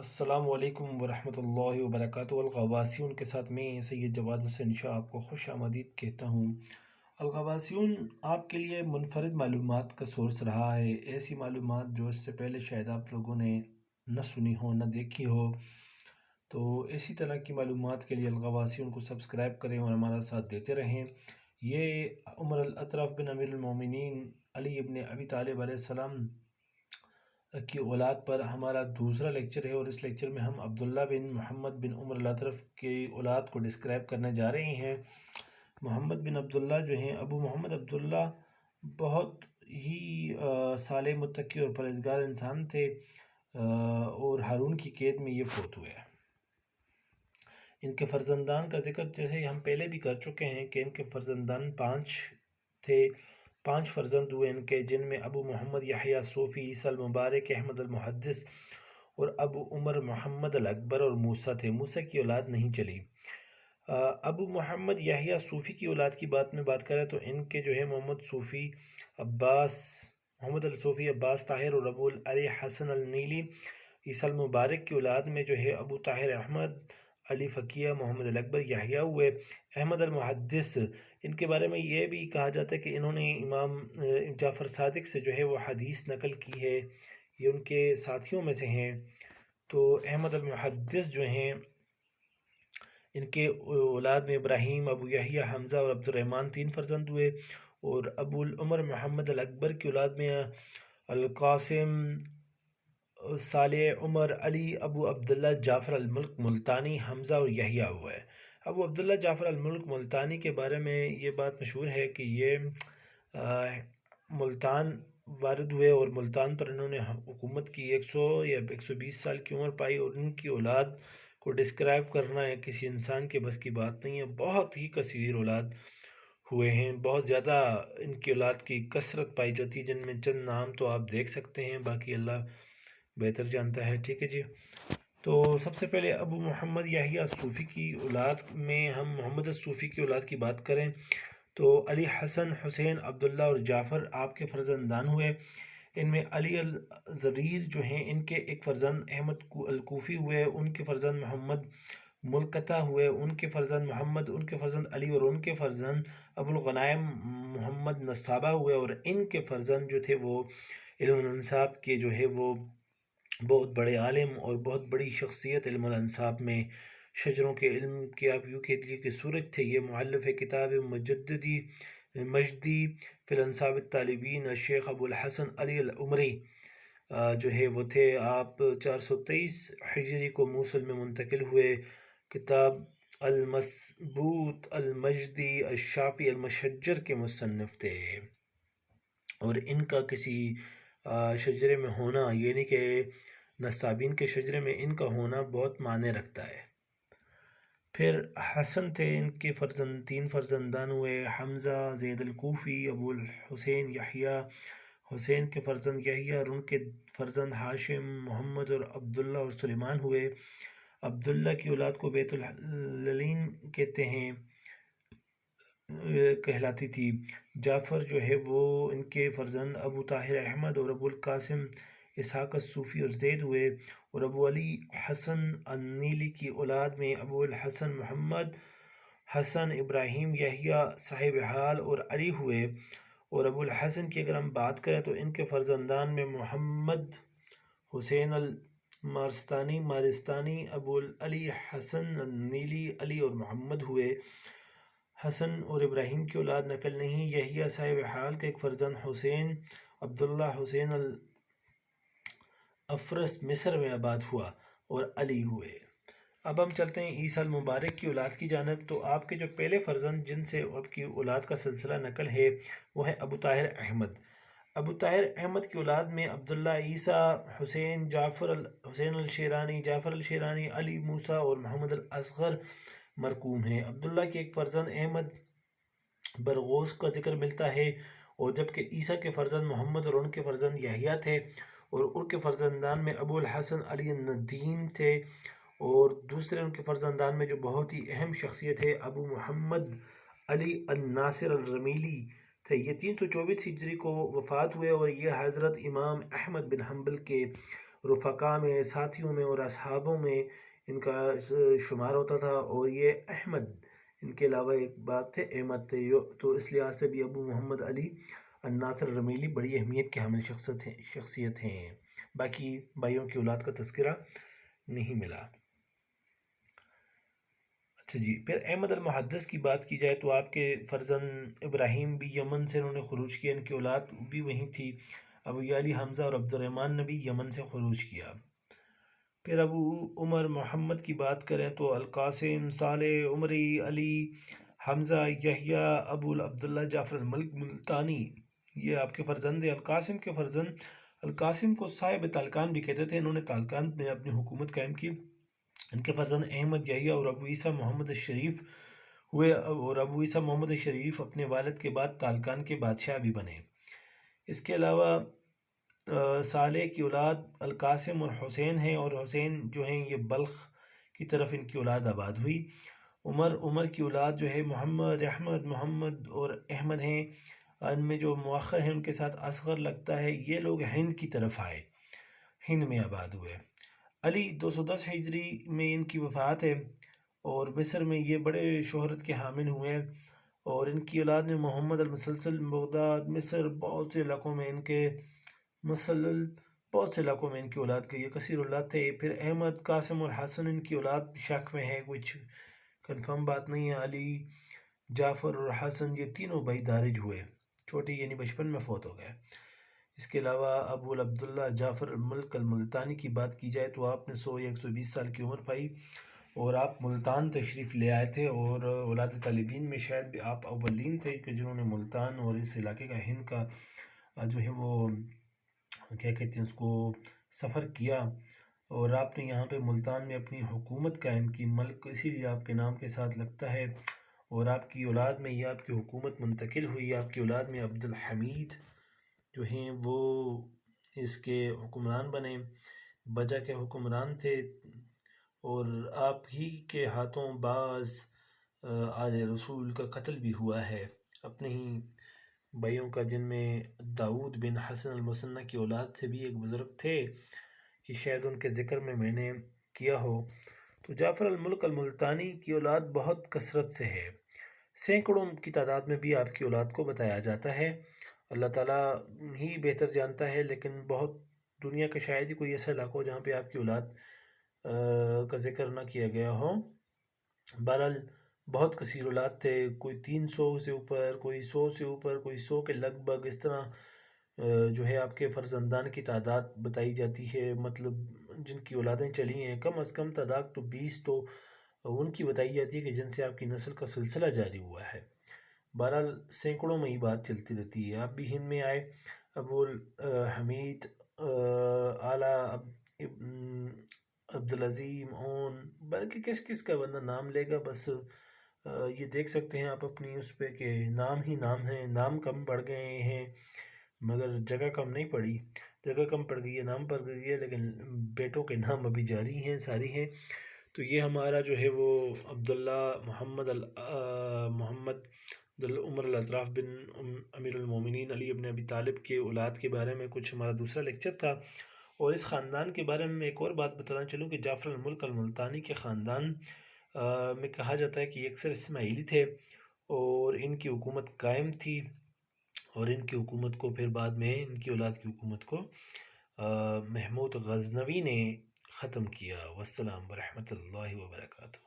السلام علیکم ورحمۃ اللہ وبرکاتہ۔ الغواسیون کے ساتھ میں سید جواد حسین شاہ آپ کو خوش آمدید کہتا ہوں۔ الغواسیون آپ کے لیے منفرد معلومات کا سورس رہا ہے، ایسی معلومات جو اس سے پہلے شاید آپ لوگوں نے نہ سنی ہو نہ دیکھی ہو، تو اسی طرح کی معلومات کے لیے الغواسیون کو سبسکرائب کریں اور ہمارا ساتھ دیتے رہیں۔ یہ عمر الاطرف بن امیر المومنین علی ابن ابی طالب علیہ السلام کی اولاد پر ہمارا دوسرا لیکچر ہے، اور اس لیکچر میں ہم عبداللہ بن محمد بن عمر الاطرف کی اولاد کو ڈسکرائب کرنے جا رہے ہیں۔ محمد بن عبداللہ جو ہیں، ابو محمد عبداللہ بہت ہی صالح، متقی اور پرہیزگار انسان تھے، اور ہارون کی قید میں یہ فوت ہوئے۔ ان کے فرزندان کا ذکر جیسے ہم پہلے بھی کر چکے ہیں کہ ان کے فرزندان 5 تھے، 5 فرزند ہوئے ان کے، جن میں ابو محمد یحییٰ صوفی، عیسیٰ المبارک، احمد المحدث اور ابو عمر محمد الاکبر اور موسیٰ تھے۔ موسیٰ کی اولاد نہیں چلی۔ ابو محمد یحییٰ صوفی کی اولاد کی بات کریں تو ان کے جو ہے محمد الصوفی، عباس طاہر اور ابو علی حسن النیلی۔ عیسیٰ المبارک کی اولاد میں جو ہے ابو طاہر احمد، علی فقیہ، محمد الاکبر یحییٰ ہوئے۔ احمد المحدث، ان کے بارے میں یہ بھی کہا جاتا ہے کہ انہوں نے امام جعفر صادق سے جو ہے وہ حدیث نقل کی ہے، یہ ان کے ساتھیوں میں سے ہیں۔ تو احمد المحدث جو ہیں، ان کے اولاد میں ابراہیم، ابو یحییٰ، حمزہ اور عبد الرحمن 3 فرزند ہوئے، اور ابو العمر محمد الاکبر کی اولاد میں القاسم، صالح، عمر، علی، ابو عبداللہ جعفر الملک ملتانی، حمزہ اور یحییٰ ہوئے۔ ابو عبداللہ جعفر الملک ملتانی کے بارے میں یہ بات مشہور ہے کہ یہ ملتان وارد ہوئے، اور ملتان پر انہوں نے حکومت کی، 100 یا 120 سال کی عمر پائی، اور ان کی اولاد کو ڈسکرائب کرنا ہے کسی انسان کے بس کی بات نہیں ہے۔ بہت ہی کثیر اولاد ہوئے ہیں، بہت زیادہ ان کی اولاد کی کثرت پائی جاتی ہے، جن میں چند نام تو آپ دیکھ سکتے ہیں، باقی اللہ بہتر جانتا ہے۔ ٹھیک ہے جی، تو سب سے پہلے ابو محمد یحییٰ صوفی کی اولاد میں ہم محمد الصوفی کی اولاد کی بات کریں تو علی، حسن، حسین، عبداللہ اور جعفر آپ کے فرزندان ہوئے۔ ان میں علی الزریر جو ہیں، ان کے ایک فرزند احمد الکوفی ہوئے، ان کے فرزند محمد ملکتہ ہوئے، ان کے فرزند محمد، ان کے فرزند علی، اور ان کے فرزند ابو الغنائم محمد نصابہ ہوئے، اور ان کے فرزند جو تھے وہ علم الانصاب کے جو ہے وہ بہت بڑے عالم اور بہت بڑی شخصیت علم الانصاب میں، شجروں کے علم کے آپ یوں کہہ لیجیے کہ سورج تھے۔ یہ مؤلف کتاب مجدی فی الانصاب الطالبین الشیخ ابو الحسن علی العمری جو ہے وہ تھے۔ آپ 423 ہجری کو موصل میں منتقل ہوئے۔ کتاب المثبوت المجدی الشافی المشجر کے مصنف تھے، اور ان کا کسی شجرے میں ہونا، یعنی کہ نصابین کے شجرے میں ان کا ہونا بہت معنی رکھتا ہے۔ پھر حسن تھے، ان کے 3 فرزندان ہوئے، حمزہ، زید الکوفی، ابو الحسین یحییٰ، حسین کے فرزند یحییٰ، اور ان کے فرزند ہاشم، محمد اور عبداللہ اور سلیمان ہوئے۔ عبداللہ کی اولاد کو بیت العلین کہتے ہیں، کہلاتی تھی۔ جعفر جو ہے وہ ان کے فرزند ابو طاہر احمد اور ابو القاسم اسحاق الصوفی اور زید ہوئے، اور ابو علی حسن النیلی کی اولاد میں ابو الحسن محمد، حسن، ابراہیم، یحییٰ صاحب حال اور علی ہوئے۔ اور ابو الحسن کی اگر ہم بات کریں تو ان کے فرزندان میں محمد، حسین مارستانی، ابو علی حسن النیلی، علی اور محمد ہوئے۔ حسن اور ابراہیم کی اولاد نقل نہیں۔ یحییٰ صاحب حال کا ایک فرزند حسین، عبداللہ حسین افرس مصر میں آباد ہوا، اور علی ہوئے۔ اب ہم چلتے ہیں عیسیٰ المبارک کی اولاد کی جانب۔ تو آپ کے جو پہلے فرزند جن سے آپ کی اولاد کا سلسلہ نقل ہے وہ ہے ابو طاہر احمد۔ ابو طاہر احمد کی اولاد میں عبداللہ، عیسیٰ، حسین، حسین الشیرانی، جعفر الشیرانی، علی، موسیٰ اور محمد الاصغر مرقوم ہیں۔ عبداللہ کے ایک فرزند احمد برغوث کا ذکر ملتا ہے، اور جبکہ عیسیٰ کے فرزند محمد اور ان کے فرزند یحییٰ تھے، اور ان کے فرزندان میں ابو الحسن علی الندیم تھے، اور دوسرے ان کے فرزندان میں جو بہت ہی اہم شخصیت ہے ابو محمد علی الناصر الرمیلی تھے۔ یہ 324 ہجری کو وفات ہوئے، اور یہ حضرت امام احمد بن حنبل کے رفقا میں، ساتھیوں میں اور اصحابوں میں ان کا شمار ہوتا تھا۔ اور یہ احمد، ان کے علاوہ ایک بات تھے احمد تھے، تو اس لحاظ سے بھی ابو محمد علی الناصر رمیلی بڑی اہمیت کے حامل شخصیت ہیں۔ باقی بھائیوں کی اولاد کا تذکرہ نہیں ملا۔ اچھا جی، پھر احمد المحدث کی بات کی جائے تو آپ کے فرزند ابراہیم بھی یمن سے انہوں نے خروج کیا، ان کی اولاد بھی وہیں تھی۔ ابو یعلی حمزہ اور عبد الرحمن نے بھی یمن سے خروج کیا۔ پھر ابو عمر محمد کی بات کریں تو القاسم، صالح، عمری، علی، حمزہ، یحییٰ، ابو عبداللہ جعفر الملک ملتانی، یہ آپ کے فرزند ہیں۔ القاسم کے فرزند، القاسم کو صاحب تالکان بھی کہتے تھے، انہوں نے تالکان میں اپنی حکومت قائم کی۔ ان کے فرزند احمد، یحییٰ اور ابو عیسیٰ محمد الشریف ہوئے، اور ابو عیسیٰ محمد الشریف اپنے والد کے بعد تالکان کے بادشاہ بھی بنے۔ اس کے علاوہ صالح کی اولاد القاسم اور حسین ہیں، اور حسین جو ہیں یہ بلخ کی طرف ان کی اولاد آباد ہوئی۔ عمر کی اولاد جو ہے محمد، احمد، محمد اور احمد ہیں، ان میں جو مؤخر ہیں ان کے ساتھ اصغر لگتا ہے، یہ لوگ ہند کی طرف آئے، ہند میں آباد ہوئے۔ علی 210 ہجری میں ان کی وفات ہے، اور مصر میں یہ بڑے شہرت کے حامل ہوئے ہیں، اور ان کی اولاد میں محمد المسلسل بغداد، مصر، بہت سے علاقوں میں ان کے اولاد کے یہ کثیر اولاد تھے۔ پھر احمد، قاسم اور حسن ان کی اولاد شک میں ہے، کچھ کنفرم بات نہیں ہے۔ علی، جعفر اور حسن یہ تینوں بھائی دارج ہوئے، چھوٹی یعنی بچپن میں فوت ہو گئے۔ اس کے علاوہ ابو عبداللہ جعفر الملک الملتانی کی بات کی جائے تو آپ نے 100 یا 120 سال کی عمر پائی، اور آپ ملتان تشریف لے آئے تھے، اور اولاد طالبین میں شاید بھی آپ اولین تھے کہ جنہوں نے ملتان اور اس علاقے کا، ہند کا جو ہے وہ کیا کہتے ہیں اس کو، سفر کیا، اور آپ نے یہاں پہ ملتان میں اپنی حکومت قائم کی۔ ملک اسی لیے آپ کے نام کے ساتھ لگتا ہے، اور آپ کی اولاد میں یہ آپ کی حکومت منتقل ہوئی۔ آپ کی اولاد میں عبد الحمید جو ہیں وہ اس کے حکمران بنے، بجا کے حکمران تھے، اور آپ ہی کے ہاتھوں بعض آل رسول کا قتل بھی ہوا ہے، اپنے ہی بھائیوں کا، جن میں داؤد بن حسن المثنی کی اولاد سے بھی ایک بزرگ تھے کہ شاید ان کے ذکر میں نے کیا ہو۔ تو جعفر الملک الملتانی کی اولاد بہت کثرت سے ہے، سینکڑوں کی تعداد میں بھی آپ کی اولاد کو بتایا جاتا ہے۔ اللہ تعالیٰ ہی بہتر جانتا ہے، لیکن بہت دنیا کا شاید ہی کوئی ایسا علاقہ ہو جہاں پہ آپ کی اولاد کا ذکر نہ کیا گیا ہو۔ بہرحال بہت کثیر اولاد تھے، کوئی 300 سے اوپر، کوئی 100 سے اوپر، کوئی 100 کے لگ بھگ، اس طرح جو ہے آپ کے فرزندان کی تعداد بتائی جاتی ہے، مطلب جن کی اولادیں چلی ہیں، کم از کم تعداد تو 20 تو ان کی بتائی جاتی ہے کہ جن سے آپ کی نسل کا سلسلہ جاری ہوا ہے۔ بہرحال سینکڑوں میں ہی بات چلتی رہتی ہے۔ آپ بھی ہند میں آئے، ابو حمید، اعلیٰ عبدالعظیم اون، بلکہ کس کس کا بندہ نام لے گا، بس یہ دیکھ سکتے ہیں آپ اپنی اس پہ کہ نام ہی نام ہیں، نام کم پڑ گئے ہیں مگر جگہ کم نہیں پڑی، جگہ کم پڑ گئی ہے، نام پڑ گئی ہے، لیکن بیٹوں کے نام ابھی جاری ہیں، ساری ہیں۔ تو یہ ہمارا جو ہے وہ عبداللہ محمد عمر الاطراف بن امیر المومنین علی ابن ابی طالب کے اولاد کے بارے میں کچھ ہمارا دوسرا لیکچر تھا۔ اور اس خاندان کے بارے میں ایک اور بات بتانا چلوں کہ جعفر الملک الملتانی کے خاندان میں کہا جاتا ہے کہ یہ اکثر اسماعیلی تھے، اور ان کی حکومت قائم تھی، اور ان کی حکومت کو پھر بعد میں ان کی اولاد کی حکومت کو محمود غزنوی نے ختم کیا۔ والسلام ورحمۃ اللہ وبرکاتہ۔